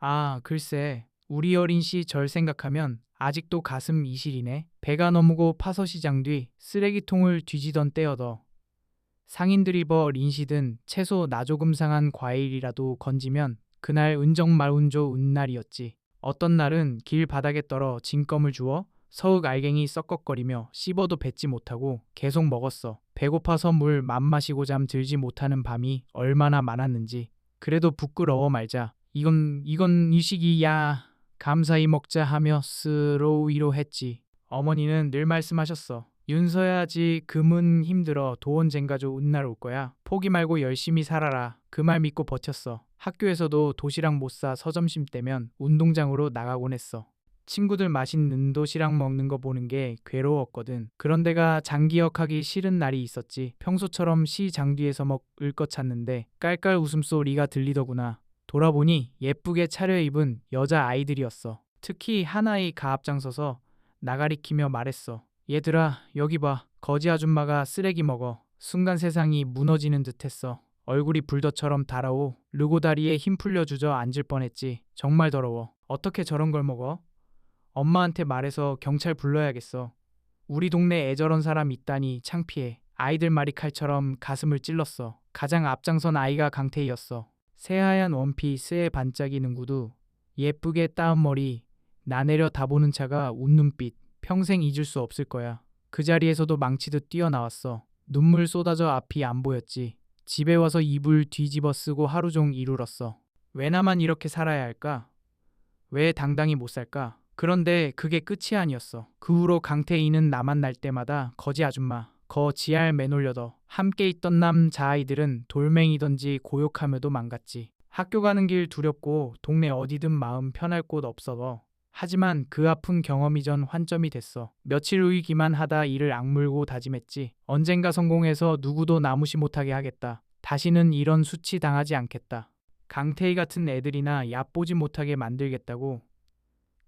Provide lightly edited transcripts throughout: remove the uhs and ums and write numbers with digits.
아, 글쎄. 우리 어린 시절 생각하면 아직도 가슴 이실이네. 배가 너무고 파서시장 뒤 쓰레기통을 뒤지던 때여더. 상인들이 린시든 채소 나조금 상한 과일이라도 건지면 그날 은정말운조 운날이었지. 어떤 날은 길 바닥에 떨어 진껌을 주워 서욱 알갱이 썩걱거리며 씹어도 뱉지 못하고 계속 먹었어. 배고파서 물 맘마시고 잠 들지 못하는 밤이 얼마나 많았는지. 그래도 부끄러워 말자. 이건 이식이야. 감사히 먹자 하며 스로 위로했지. 어머니는 늘 말씀하셨어. 윤서야지 금은 힘들어 도원 쟁가죠 운날 올 거야. 포기 말고 열심히 살아라. 그 말 믿고 버텼어. 학교에서도 도시락 못 사 서점심 때면 운동장으로 나가곤 했어. 친구들 맛있는 도시락 먹는 거 보는 게 괴로웠거든. 그런데가 장기역하기 싫은 날이 있었지. 평소처럼 시장 뒤에서 먹을 것 찾는데 깔깔 웃음소리가 들리더구나. 돌아보니 예쁘게 차려입은 여자 아이들이었어. 특히 하나가 앞장서서 나가리 키며 말했어. 얘들아, 여기 봐. 거지 아줌마가 쓰레기 먹어. 순간 세상이 무너지는 듯했어. 얼굴이 불더처럼 달아오. 르고다리에 힘 풀려 주저 앉을 뻔했지. 정말 더러워. 어떻게 저런 걸 먹어? 엄마한테 말해서 경찰 불러야겠어. 우리 동네에 저런 사람 있다니 창피해. 아이들 말이 칼처럼 가슴을 찔렀어. 가장 앞장선 아이가 강태희였어. 새하얀 원피스에 반짝이는 구두, 예쁘게 따은 머리, 나내려 다보는 차가 웃는 빛. 평생 잊을 수 없을 거야. 그 자리에서도 망치듯 뛰어나왔어. 눈물 쏟아져 앞이 안 보였지. 집에 와서 이불 뒤집어 쓰고 하루 종일 울었어. 왜 나만 이렇게 살아야 할까? 왜 당당히 못 살까? 그런데 그게 끝이 아니었어. 그 후로 강태희는 나 만날 때마다 거지 아줌마, 지알 매놀려더. 함께 있던 남자아이들은 돌멩이던지 고욕하며도 망갔지. 학교 가는 길 두렵고 동네 어디든 마음 편할 곳 없어서. 하지만 그 아픈 경험이 전 환점이 됐어. 며칠 의기만 하다 이를 악물고 다짐했지. 언젠가 성공해서 누구도 나무시 못하게 하겠다. 다시는 이런 수치 당하지 않겠다. 강태희 같은 애들이나 얕보지 못하게 만들겠다고.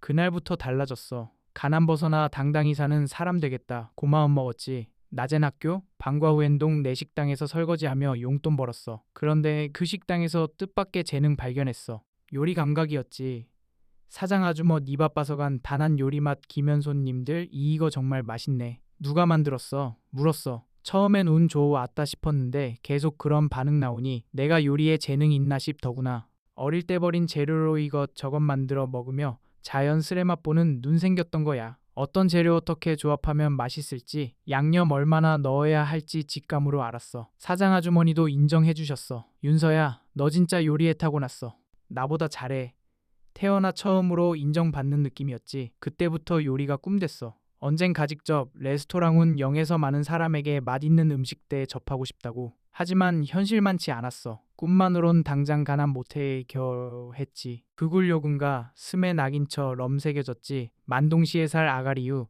그날부터 달라졌어. 가난 벗어나 당당히 사는 사람 되겠다. 고마움 먹었지. 낮엔 학교, 방과 후엔 동내 식당에서 설거지하며 용돈 벌었어. 그런데 그 식당에서 뜻밖의 재능 발견했어. 요리 감각이었지. 사장 아주머 니 바빠서 간 단한 요리 맛 김연손님들 이거 정말 맛있네. 누가 만들었어? 물었어. 처음엔 운 좋았다 싶었는데 계속 그런 반응 나오니 내가 요리에 재능 있나 싶더구나. 어릴 때 버린 재료로 이것 저것 만들어 먹으며 자연스레 맛보는 눈 생겼던 거야. 어떤 재료 어떻게 조합하면 맛있을지, 양념 얼마나 넣어야 할지 직감으로 알았어. 사장 아주머니도 인정해 주셨어. 윤서야, 너 진짜 요리에 타고났어. 나보다 잘해. 태어나 처음으로 인정받는 느낌이었지. 그때부터 요리가 꿈됐어. 언젠가 직접 레스토랑은 영에서 많은 사람에게 맛있는 음식대 접하고 싶다고. 하지만 현실만치 않았어. 꿈만으론 당장 가난 못해 결했지. 그굴요금과 스메 낙인처 럼새겨졌지. 만동시에 살 아가리유.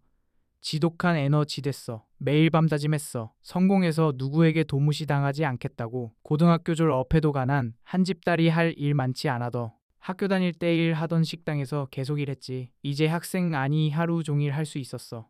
지독한 에너지 됐어. 매일 밤 다짐했어. 성공해서 누구에게 도무시 당하지 않겠다고. 고등학교 졸 업해도 가난 한 집딸이 할 일 많지 않아도. 학교 다닐 때 일하던 식당에서 계속 일했지. 이제 학생 아니 하루 종일 할 수 있었어.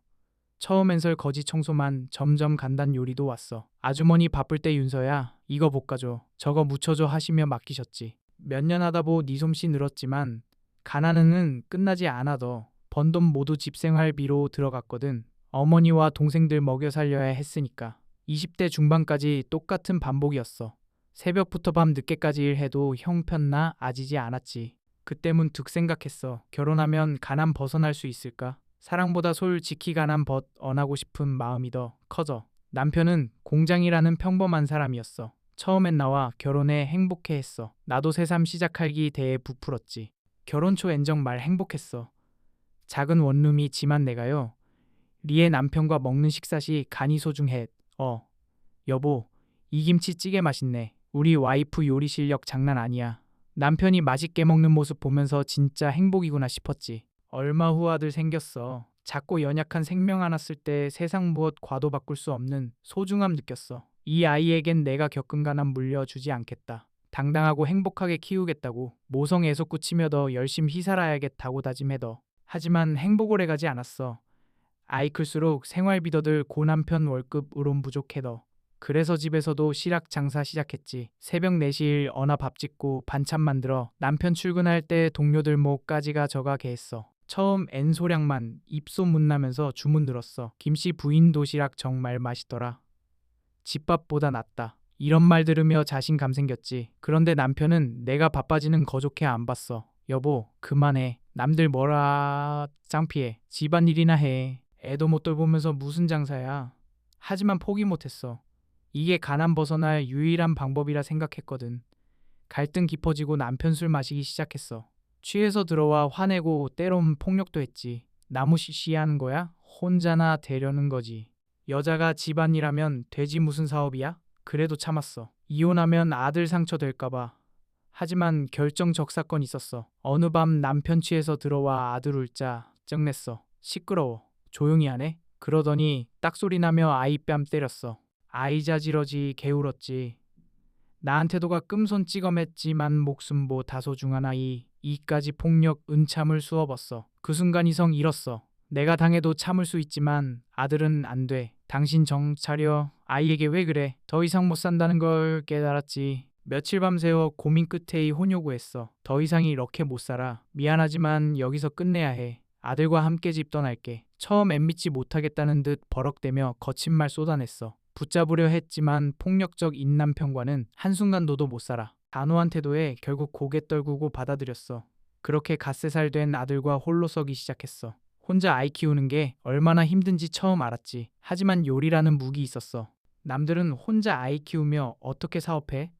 처음엔 거지 청소만 점점 간단 요리도 왔어. 아주머니 바쁠 때 윤서야 이거 볶아줘 저거 무쳐줘 하시며 맡기셨지. 몇 년 하다 네 솜씨 늘었지만 가난은 끝나지 않아도 번 돈 모두 집생활비로 들어갔거든. 어머니와 동생들 먹여 살려야 했으니까. 20대 중반까지 똑같은 반복이었어. 새벽부터 밤 늦게까지 일해도 형편나 아지지 않았지. 그때 문득 생각했어. 결혼하면 가난 벗어날 수 있을까? 사랑보다 솔직히 가난 벗 언하고 싶은 마음이 더 커져. 남편은 공장이라는 평범한 사람이었어. 처음엔 나와 결혼해 행복해했어. 나도 새삼 시작하기 대해 부풀었지. 결혼 초 엔정 말 행복했어. 작은 원룸이 지만 내가요. 리의 남편과 먹는 식사 시 간이 소중해. 여보, 이 김치찌개 맛있네. 우리 와이프 요리 실력 장난 아니야. 남편이 맛있게 먹는 모습 보면서 진짜 행복이구나 싶었지. 얼마 후 아들 생겼어. 작고 연약한 생명 하나 쓸 때 세상 무엇 과도 바꿀 수 없는 소중함 느꼈어. 이 아이에겐 내가 겪은 가난 물려주지 않겠다. 당당하고 행복하게 키우겠다고. 모성 애솟구치며 더 열심히 살아야겠다고 다짐해더. 하지만 행복 오래 가지 않았어. 아이 클수록 생활비 더들 고남편 월급 으론 부족해더. 그래서 집에서도 시락 장사 시작했지. 새벽 4시일 어나 밥 짓고 반찬 만들어 남편 출근할 때 동료들 뭐까지가 저가 개했어. 처음 엔소량만 입소 문 나면서 주문 들었어. 김씨 부인 도시락 정말 맛있더라. 집밥보다 낫다. 이런 말 들으며 자신감 생겼지. 그런데 남편은 내가 바빠지는 거 좋게 안 봤어. 여보, 그만해. 남들 뭐라 창피해. 집안일이나 해. 애도 못 돌보면서 무슨 장사야. 하지만 포기 못했어. 이게 가난 벗어날 유일한 방법이라 생각했거든. 갈등 깊어지고 남편 술 마시기 시작했어. 취해서 들어와 화내고 때론 폭력도 했지. 나무시시하는 거야? 혼자나 되려는 거지. 여자가 집안일하면 되지 무슨 사업이야? 그래도 참았어. 이혼하면 아들 상처 될까봐. 하지만 결정적 사건이 있었어. 어느 밤 남편 취해서 들어와 아들 울자 쩍냈어. 시끄러워. 조용히 하네? 그러더니 딱소리 나며 아이 뺨 때렸어. 아이 자지러지 개울었지. 나한테도 가끔 손 찍어맸지만 목숨 뭐 다소중한 아이. 이까지 폭력 은참을 수업었어. 그 순간 이성 잃었어. 내가 당해도 참을 수 있지만 아들은 안 돼. 당신 정 차려. 아이에게 왜 그래. 더 이상 못 산다는 걸 깨달았지. 며칠 밤새워 고민 끝에 혼요구했어. 더 이상 이렇게 못 살아. 미안하지만 여기서 끝내야 해. 아들과 함께 집 떠날게. 처음 엠믿지 못하겠다는 듯 버럭대며 거친 말 쏟아냈어. 붙잡으려 했지만 폭력적 인남편과는 한순간도도 못 살아. 단호한 태도에 결국 고개 떨구고 받아들였어. 그렇게 갓세살 된 아들과 홀로 서기 시작했어. 혼자 아이 키우는 게 얼마나 힘든지 처음 알았지. 하지만 요리라는 무기 있었어. 남들은 혼자 아이 키우며 어떻게 사업해?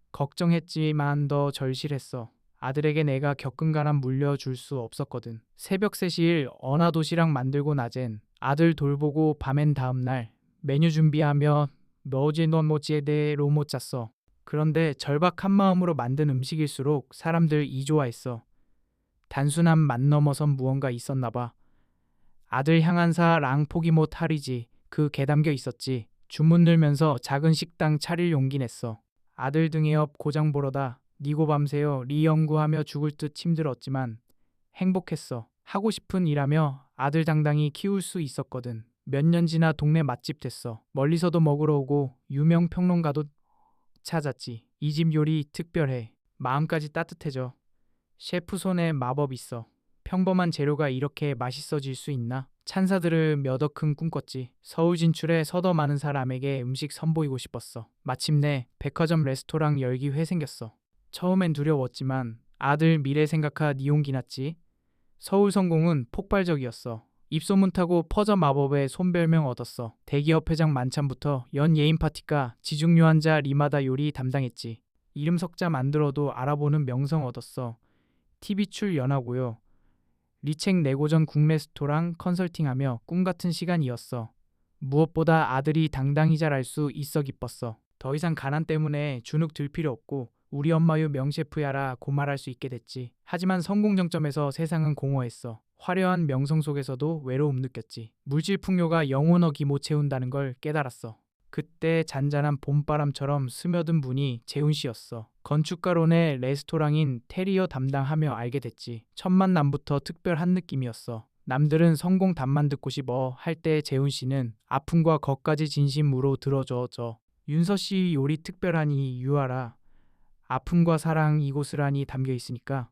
걱정했지만 더 절실했어. 아들에게 내가 겪은 가람 물려줄 수 없었거든. 새벽 3시일 어나 도시락 만들고 낮엔 아들 돌보고 밤엔 다음날 메뉴 준비하며 너지 넌 뭐지에 대로 못 잤어. 그런데 절박한 마음으로 만든 음식일수록 사람들 이좋아했어. 단순한 맛 넘어선 무언가 있었나 봐. 아들 향한 사랑 포기 못 하리지. 그 게 담겨 있었지. 주문 들면서 작은 식당 차릴 용기 냈어. 아들 등에 업 고장 보러다 니고 밤새워 리 연구하며 죽을 듯 힘들었지만 행복했어. 하고 싶은 일하며 아들 당당히 키울 수 있었거든. 몇 년 지나 동네 맛집 됐어. 멀리서도 먹으러 오고 유명 평론가도 찾았지. 이 집 요리 특별해. 마음까지 따뜻해져. 셰프 손에 마법 있어. 평범한 재료가 이렇게 맛있어질 수 있나? 찬사들을 몇 억은 꿈꿨지. 서울 진출에 서더 많은 사람에게 음식 선보이고 싶었어. 마침내 백화점 레스토랑 열기 회 생겼어. 처음엔 두려웠지만 아들 미래 생각하 니 용기 났지. 서울 성공은 폭발적이었어. 입소문 타고 퍼져 마법의 손별명 얻었어. 대기업 회장 만찬부터 연 예인 파티가 지중유한자 리마다 요리 담당했지. 이름 석자 만들어도 알아보는 명성 얻었어. TV 출 연하고요. 리책 내고전 국레스토랑 컨설팅하며 꿈같은 시간이었어. 무엇보다 아들이 당당히 잘할 수 있어 기뻤어. 더 이상 가난 때문에 주눅 들 필요 없고 우리 엄마유 명셰프야라 고 말할 수 있게 됐지. 하지만 성공 정점에서 세상은 공허했어. 화려한 명성 속에서도 외로움 느꼈지. 물질 풍요가 영혼어기 못 채운다는 걸 깨달았어. 그때 잔잔한 봄바람처럼 스며든 분이 재훈 씨였어. 건축가론의 레스토랑인 테리어 담당하며 알게 됐지. 첫 만남부터 특별한 느낌이었어. 남들은 성공 답만 듣고 싶어 할 때 재훈 씨는 아픔과 것까지 진심으로 들어줘. 윤서 씨 요리 특별하니 유아라. 아픔과 사랑 이곳을하니 담겨 있으니까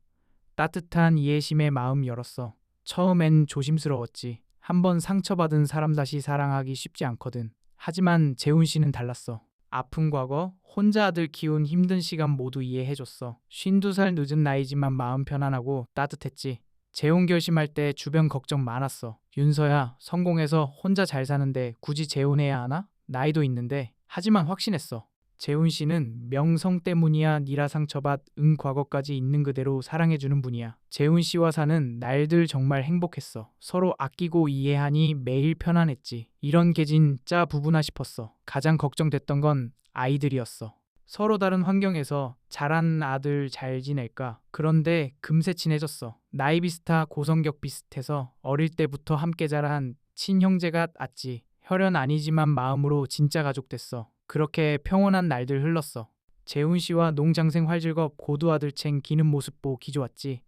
따뜻한 이해심의 마음 열었어. 처음엔 조심스러웠지. 한번 상처받은 사람 다시 사랑하기 쉽지 않거든. 하지만 재훈 씨는 달랐어. 아픈 과거, 혼자 아들 키운 힘든 시간 모두 이해해줬어. 52살 늦은 나이지만 마음 편안하고 따뜻했지. 재혼 결심할 때 주변 걱정 많았어. 윤서야, 성공해서 혼자 잘 사는데 굳이 재혼해야 하나? 나이도 있는데. 하지만 확신했어. 재훈 씨는 명성 때문이야 니라 상처받 과거까지 있는 그대로 사랑해주는 분이야. 재훈 씨와 사는 날들 정말 행복했어. 서로 아끼고 이해하니 매일 편안했지. 이런 게 진짜 부부나 싶었어. 가장 걱정됐던 건 아이들이었어. 서로 다른 환경에서 자란 아들 잘 지낼까? 그런데 금세 친해졌어. 나이 비슷하 고성격 비슷해서 어릴 때부터 함께 자란 친형제가 았지. 혈연 아니지만 마음으로 진짜 가족 됐어. 그렇게 평온한 날들 흘렀어. 재훈 씨와 농장생 활즐겁 고두 아들챙 기는 모습 보고 기좋았지.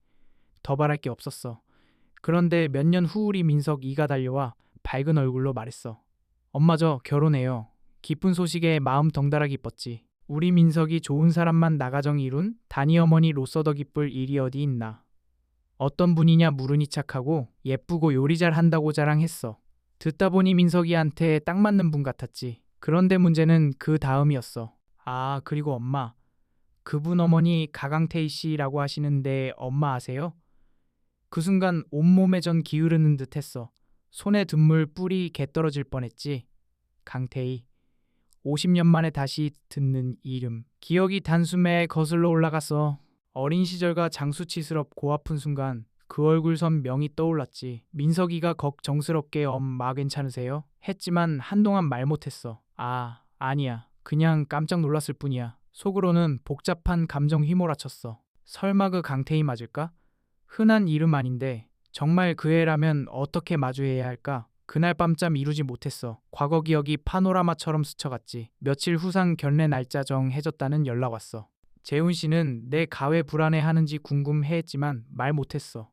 더 바랄 게 없었어. 그런데 몇 년 후 우리 민석 이가 달려와 밝은 얼굴로 말했어. 엄마 저 결혼해요. 기쁜 소식에 마음 덩달아 기뻤지. 우리 민석이 좋은 사람만 나가정 이룬 다니 어머니로서 더 기쁠 일이 어디 있나. 어떤 분이냐 물으니 착하고 예쁘고 요리 잘 한다고 자랑했어. 듣다 보니 민석이한테 딱 맞는 분 같았지. 그런데 문제는 그 다음이었어. 아, 그리고 엄마. 그분 어머니 가강태희 씨라고 하시는데 엄마 아세요? 그 순간 온몸에 전 기으르는 듯 했어. 손에 든물 뿔이 개 떨어질 뻔했지. 강태희. 50년 만에 다시 듣는 이름. 기억이 단숨에 거슬러 올라갔어. 어린 시절과 장수치스럽 고아픈 순간 그 얼굴 선 명이 떠올랐지. 민석이가 걱정스럽게 엄마 괜찮으세요? 했지만 한동안 말 못했어. 아, 아니야. 그냥 깜짝 놀랐을 뿐이야. 속으로는 복잡한 감정 휘몰아쳤어. 설마 그 강태희 맞을까? 흔한 이름 아닌데 정말 그 애라면 어떻게 마주해야 할까? 그날 밤잠 이루지 못했어. 과거 기억이 파노라마처럼 스쳐갔지. 며칠 후상 결례 날짜 정해졌다는 연락 왔어. 재훈 씨는 내 가회 불안해하는지 궁금해했지만 말 못했어.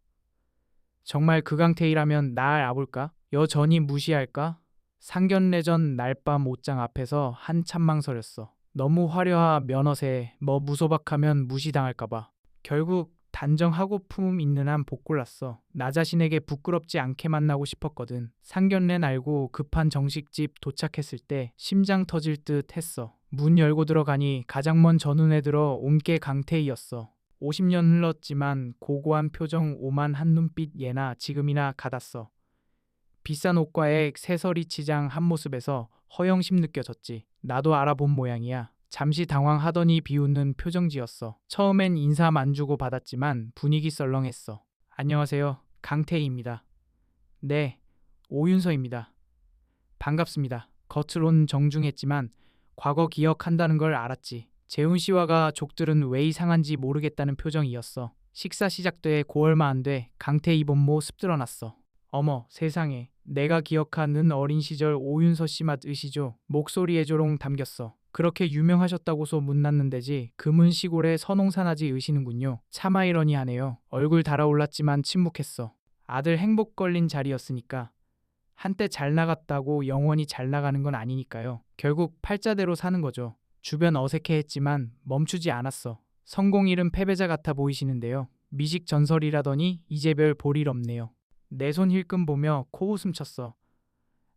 정말 그 강태희라면 날 아볼까? 여전히 무시할까? 상견례전 날밤 옷장 앞에서 한참 망설였어. 너무 화려하 면허세 뭐 무소박하면 무시당할까봐. 결국 단정하고 품 있는 한 복 골랐어. 나 자신에게 부끄럽지 않게 만나고 싶었거든. 상견례 알고 급한 정식집 도착했을 때 심장 터질 듯 했어. 문 열고 들어가니 가장 먼 전운에 들어 온 게 강태희였어. 50년 흘렀지만 고고한 표정 오만한 눈빛 예나 지금이나 같았어. 비싼 옷과 액 새서리 치장 한 모습에서 허영심 느껴졌지. 나도 알아본 모양이야. 잠시 당황하더니 비웃는 표정 지었어. 처음엔 인사 안 주고 받았지만 분위기 썰렁했어. 안녕하세요. 강태희입니다. 네, 오윤서입니다. 반갑습니다. 겉으론 정중했지만 과거 기억한다는 걸 알았지. 재훈 씨와 가족들은 왜 이상한지 모르겠다는 표정이었어. 식사 시작돼 고 얼마 안 돼 강태희 본모 습 드러났어. 어머 세상에, 내가 기억하는 어린 시절 오윤서 씨 맞으시죠? 목소리에 조롱 담겼어. 그렇게 유명하셨다고 소문났는데지 금은 시골에 선홍사나지 으시는군요. 참 아이러니하네요. 얼굴 달아올랐지만 침묵했어. 아들 행복 걸린 자리였으니까. 한때 잘 나갔다고 영원히 잘 나가는 건 아니니까요. 결국 팔자대로 사는 거죠. 주변 어색해했지만 멈추지 않았어. 성공 잃은 패배자 같아 보이시는데요. 미식 전설이라더니 이제 별 볼 일 없네요. 내 손 힐끔 보며 코웃음 쳤어.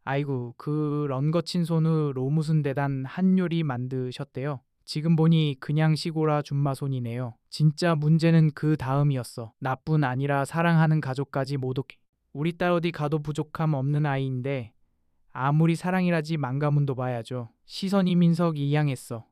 아이고, 그런 거친 손으로 무슨 대단 한 요리 만드셨대요. 지금 보니 그냥 시골아 준마손이네요. 진짜 문제는 그 다음이었어. 나뿐 아니라 사랑하는 가족까지 모두. 우리 딸 어디 가도 부족함 없는 아이인데 아무리 사랑이라지 망가문도 봐야죠. 시선이 민석이 향했어.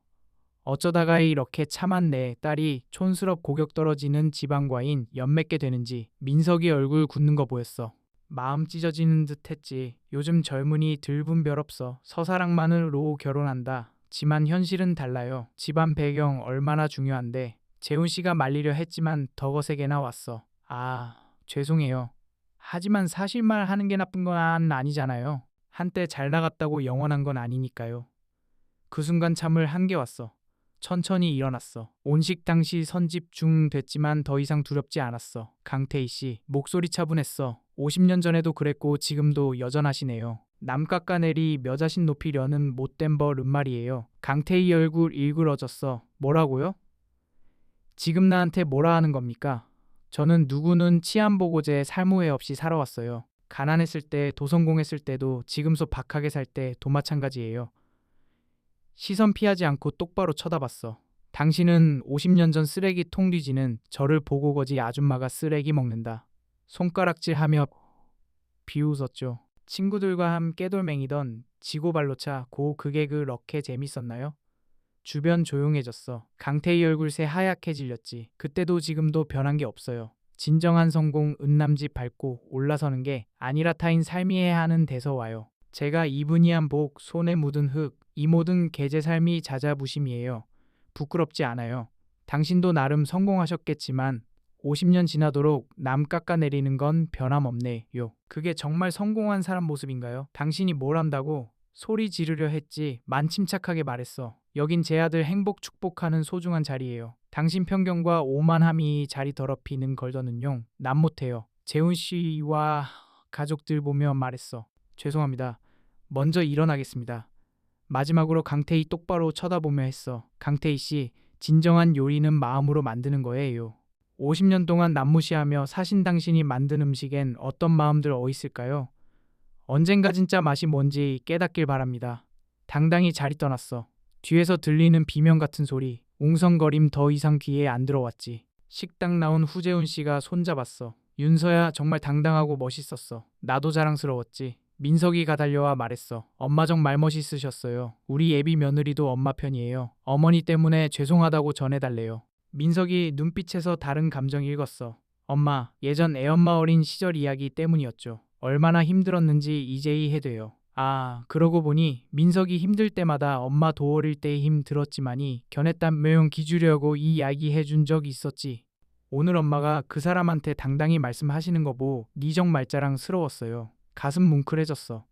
어쩌다가 이렇게 참한 내 딸이 촌스럽 고격 떨어지는 지방과인 연맺게 되는지. 민석이 얼굴 굳는 거 보였어. 마음 찢어지는 듯 했지. 요즘 젊은이 들분 별 없어. 서사랑만으로 결혼한다. 지만 현실은 달라요. 집안 배경 얼마나 중요한데. 재훈 씨가 말리려 했지만 더 거세게 나왔어. 아, 죄송해요. 하지만 사실말 하는 게 나쁜 건 아니잖아요. 한때 잘 나갔다고 영원한 건 아니니까요. 그 순간 참을 한계 왔어. 천천히 일어났어. 온식 당시 선집 중 됐지만 더 이상 두렵지 않았어. 강태희 씨, 목소리 차분했어. 50년 전에도 그랬고 지금도 여전하시네요. 남 깎아내리 며자신 높이려는 못된 버릇 말이에요. 강태희 얼굴 일그러졌어. 뭐라고요? 지금 나한테 뭐라 하는 겁니까? 저는 누구는 치안보고제 살모회 없이 살아왔어요. 가난했을 때, 도성공했을 때도 지금서 박하게 살 때도 마찬가지예요. 시선 피하지 않고 똑바로 쳐다봤어. 당신은 50년 전 쓰레기통 뒤지는 저를 보고 거지 아줌마가 쓰레기 먹는다. 손가락질하며 비웃었죠. 친구들과 함께 돌멩이던 지고발로차 고 그게 그렇게 재밌었나요? 주변 조용해졌어. 강태희 얼굴 새 하얗게 질렸지. 그때도 지금도 변한 게 없어요. 진정한 성공 은남집 밟고 올라서는 게 아니라 타인 삶이해야 하는 데서 와요. 제가 입은 이한복, 손에 묻은 흙, 이 모든 계제 삶이 자자부심이에요. 부끄럽지 않아요. 당신도 나름 성공하셨겠지만 50년 지나도록 남 깎아내리는 건 변함없네요. 그게 정말 성공한 사람 모습인가요? 당신이 뭘 한다고 소리 지르려 했지 만 침착하게 말했어. 여긴 제 아들 행복 축복하는 소중한 자리예요. 당신 편견과 오만함이 자리 더럽히는 걸더는요. 난 못해요. 재훈 씨와 가족들 보며 말했어. 죄송합니다. 먼저 일어나겠습니다. 마지막으로 강태희 똑바로 쳐다보며 했어. 강태희 씨, 진정한 요리는 마음으로 만드는 거예요. 50년 동안 남무시하며 사신 당신이 만든 음식엔 어떤 마음들 어있을까요? 언젠가 진짜 맛이 뭔지 깨닫길 바랍니다. 당당히 자리 떠났어. 뒤에서 들리는 비명 같은 소리, 웅성거림 더 이상 귀에 안 들어왔지. 식당 나온 후재훈 씨가 손잡았어. 윤서야, 정말 당당하고 멋있었어. 나도 자랑스러웠지. 민석이가 달려와 말했어. 엄마 정말 멋있으셨어요. 우리 예비 며느리도 엄마 편이에요. 어머니 때문에 죄송하다고 전해달래요. 민석이 눈빛에서 다른 감정 읽었어. 엄마, 예전 애엄마 어린 시절 이야기 때문이었죠. 얼마나 힘들었는지 이제야 해돼요. 아, 그러고 보니 민석이 힘들 때마다 엄마 도어릴 때 힘 들었지만이 견했단 묘용 기주려고 이 이야기 해준 적이 있었지. 오늘 엄마가 그 사람한테 당당히 말씀하시는 거 보고 니정 말자랑스러웠어요. 가슴 뭉클해졌어.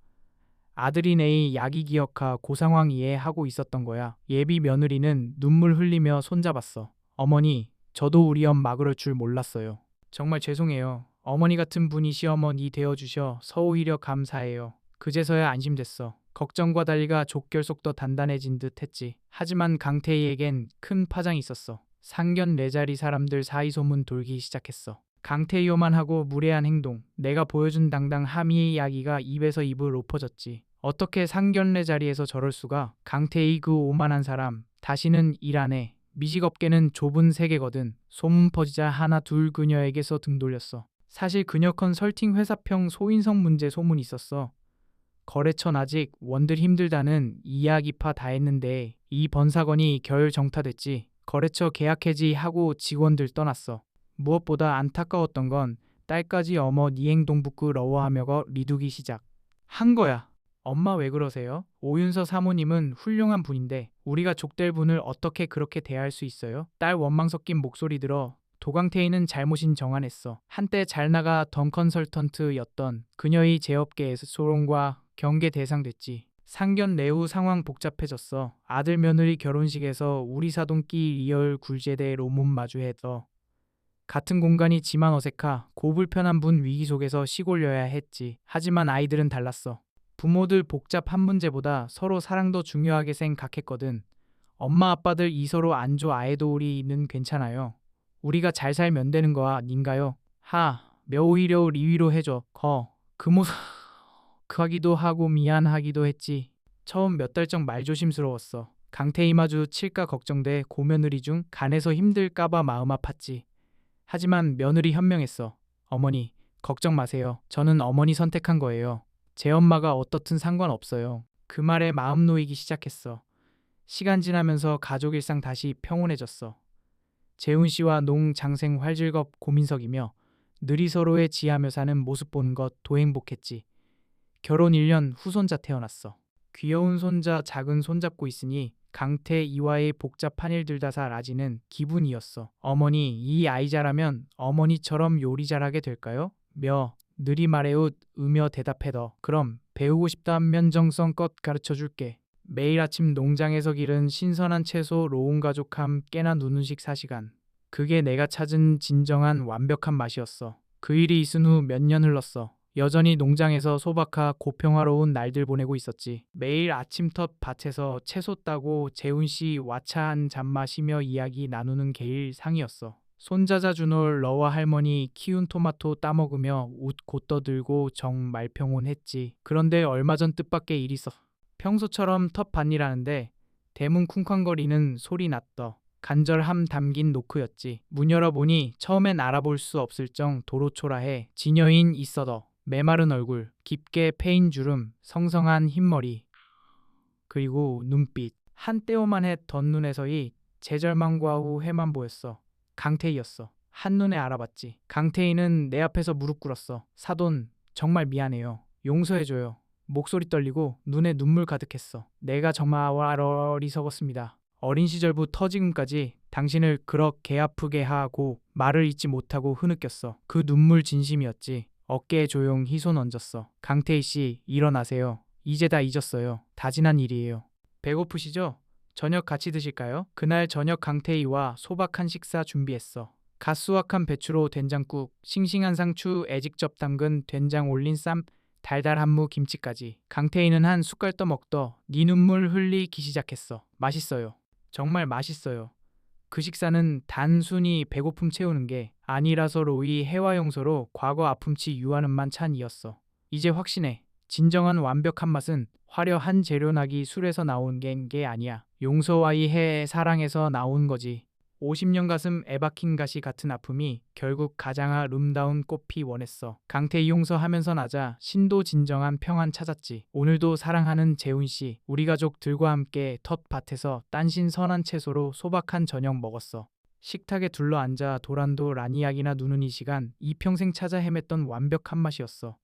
아들인 에이 야기 기억하 고 상황 이해하고 있었던 거야. 예비 며느리는 눈물 흘리며 손잡았어. 어머니, 저도 우리 엄마 그럴 줄 몰랐어요. 정말 죄송해요. 어머니 같은 분이 시어머니 되어주셔 서오히려 감사해요. 그제서야 안심됐어. 걱정과 달리가 족결속도 단단해진 듯 했지. 하지만 강태희에겐 큰 파장이 있었어. 상견 네 자리 사람들 사이 소문 돌기 시작했어. 강태희오만 하고 무례한 행동, 내가 보여준 당당 함의의 이야기가 입에서 입을 엎어졌지. 어떻게 상견례 자리에서 저럴 수가. 강태희 그 오만한 사람, 다시는 일 안 해. 미식업계는 좁은 세계거든. 소문 퍼지자 하나 둘 그녀에게서 등 돌렸어. 사실 그녀 컨설팅 회사평 소인성 문제 소문이 있었어. 거래처는 아직 원들 힘들다는 이야기파 다 했는데 이 번사건이 결 정타됐지. 거래처 계약 해지하고 직원들 떠났어. 무엇보다 안타까웠던 건 딸까지 어머 니 행동 부끄러워하며 리두기 시작. 한 거야. 엄마 왜 그러세요? 오윤서 사모님은 훌륭한 분인데 우리가 족될 분을 어떻게 그렇게 대할 수 있어요? 딸 원망 섞인 목소리 들어 도강태희는 잘못인 정안했어. 한때 잘 나가던 컨설턴트였던 그녀의 제업계에서 소롱과 경계 대상됐지. 상견 내후 상황 복잡해졌어. 아들 며느리 결혼식에서 우리 사돈끼 리얼 굴제대 로문 마주해서 같은 공간이 지만 어색하 고불편한 분 위기 속에서 시골려야 했지. 하지만 아이들은 달랐어. 부모들 복잡한 문제보다 서로 사랑도 중요하게 생각했거든. 엄마 아빠들 이 서로 안 좋아 아해도 우리는 괜찮아요. 우리가 잘 살면 되는 거 아닌가요? 하, 묘오히려 리위로 해줘. 그 모습 그 하기도 하고 미안하기도 했지. 처음 몇 달적 말조심스러웠어. 강태희 마주 칠까 걱정돼 고며느리 중 간에서 힘들까봐 마음 아팠지. 하지만 며느리 현명했어. 어머니, 걱정 마세요. 저는 어머니 선택한 거예요. 제 엄마가 어떻든 상관없어요. 그 말에 마음 놓이기 시작했어. 시간 지나면서 가족 일상 다시 평온해졌어. 재훈 씨와 농 장생 활질겁 고민석이며 늘이 서로의 지하며 사는 모습 보는 것 도행복했지. 결혼 1년 후 손자 태어났어. 귀여운 손자 작은 손잡고 있으니 강태 이와의 복잡한 일들 다 사라지는 기분이었어. 어머니, 이 아이 자라면 어머니처럼 요리 잘하게 될까요? 느리 말해웃 으며 대답해더. 그럼 배우고 싶다면 면정성껏 가르쳐줄게. 매일 아침 농장에서 기른 신선한 채소 로운 가족함 깨나 누는식 4시간. 그게 내가 찾은 진정한 완벽한 맛이었어. 그 일이 있은 후 몇 년 흘렀어. 여전히 농장에서 소박하 고평화로운 날들 보내고 있었지. 매일 아침텃 밭에서 채소 따고 재훈 씨 와차 한 잔 마시며 이야기 나누는 게 일상이었어. 손자자 준올 너와 할머니 키운 토마토 따먹으며 웃 곧 떠들고 정 말평온했지. 그런데 얼마 전 뜻밖의 일이 있어. 평소처럼 텃밭일 하는데 대문 쿵쾅거리는 소리 났더. 간절함 담긴 노크였지. 문 열어보니 처음엔 알아볼 수 없을 정 도로 초라해 지녀인 있어더. 메마른 얼굴, 깊게 패인 주름, 성성한 흰머리, 그리고 눈빛. 한때오만 했던 눈에서의 제절망과 후회만 보였어. 강태희였어. 한눈에 알아봤지. 강태희는 내 앞에서 무릎 꿇었어. 사돈, 정말 미안해요. 용서해줘요. 목소리 떨리고 눈에 눈물 가득했어. 내가 정말 어리석었습니다. 어린 시절부터 지금까지 당신을 그렇게 아프게 하고 말을 잇지 못하고 흐느꼈어. 그 눈물 진심이었지. 어깨에 조용히 손 얹었어. 강태희 씨, 일어나세요. 이제 다 잊었어요. 다 지난 일이에요. 배고프시죠? 저녁 같이 드실까요? 그날 저녁 강태희와 소박한 식사 준비했어. 갓 수확한 배추로 된장국, 싱싱한 상추에 직접 담근 된장 올린 쌈, 달달한 무 김치까지. 강태희는 한 숟갈 떠먹더 네 눈물 흘리기 시작했어. 맛있어요. 정말 맛있어요. 그 식사는 단순히 배고픔 채우는 게 아니라서 로이 해와 용서로 과거 아픔치 유한음만 찬이었어. 이제 확신해. 진정한 완벽한 맛은 화려한 재료나기 술에서 나온 게 아니야. 용서와의 해 사랑에서 나온 거지. 50년 가슴 에바킨 가시 같은 아픔이 결국 가장 아름다운 꽃피 원했어. 강태희 용서하면서 나자 신도 진정한 평안 찾았지. 오늘도 사랑하는 재훈 씨, 우리 가족들과 함께 텃밭에서 딴신 선한 채소로 소박한 저녁 먹었어. 식탁에 둘러앉아 도란도란 이야기나 누는 이 시간, 이평생 찾아 헤맸던 완벽한 맛이었어.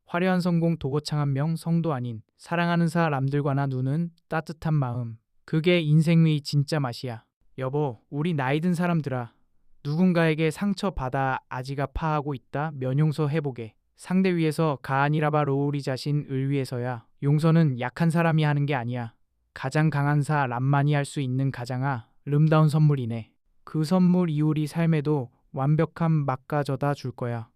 화려한 성공 도거창 한 명 성도 아닌 사랑하는 사람들과 나 누는 따뜻한 마음. 그게 인생의 진짜 맛이야. 여보, 우리 나이 든 사람들아. 누군가에게 상처받아 아직 아파하고 있다. 면용서 해보게. 상대 위해서 가아니라바로 우리 자신을 위해서야. 용서는 약한 사람이 하는 게 아니야. 가장 강한 사람만이 할 수 있는 가장 아름다운 선물이네. 그 선물 이후리 삶에도 완벽한 맛 가져다 줄 거야.